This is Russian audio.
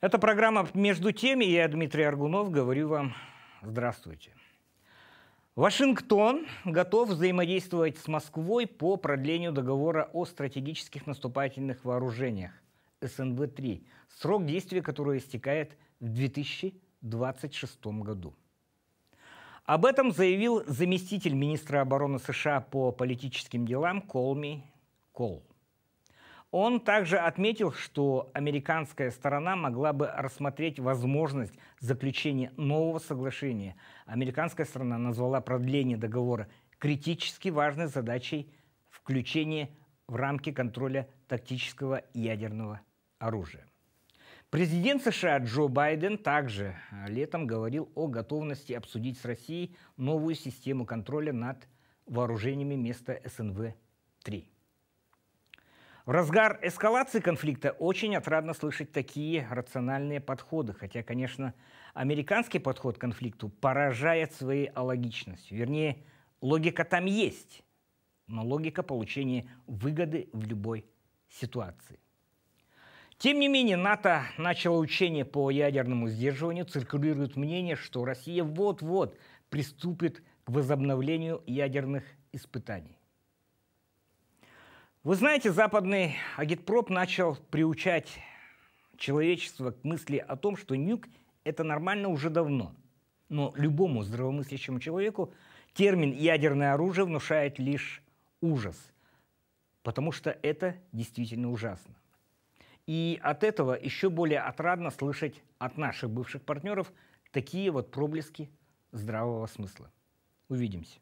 Это программа «Между теми». Я Дмитрий Аргунов. Говорю вам здравствуйте. Вашингтон готов взаимодействовать с Москвой по продлению договора о стратегических наступательных вооружениях СНВ-3, срок действия которого истекает в 2026 году. Об этом заявил заместитель министра обороны США по политическим делам Колми Кол. Он также отметил, что американская сторона могла бы рассмотреть возможность заключения нового соглашения. Американская сторона назвала продление договора критически важной задачей включения в рамки контроля тактического ядерного оружия. Президент США Джо Байден также летом говорил о готовности обсудить с Россией новую систему контроля над вооружениями вместо СНВ-3. В разгар эскалации конфликта очень отрадно слышать такие рациональные подходы, хотя, конечно, американский подход к конфликту поражает своей алогичностью. Вернее, логика там есть, но логика получения выгоды в любой ситуации. Тем не менее, НАТО начало учение по ядерному сдерживанию. Циркулирует мнение, что Россия вот-вот приступит к возобновлению ядерных испытаний. Вы знаете, западный агитпроп начал приучать человечество к мысли о том, что нюк – это нормально уже давно. Но любому здравомыслящему человеку термин «ядерное оружие» внушает лишь ужас, потому что это действительно ужасно. И от этого еще более отрадно слышать от наших бывших партнеров такие вот проблески здравого смысла. Увидимся.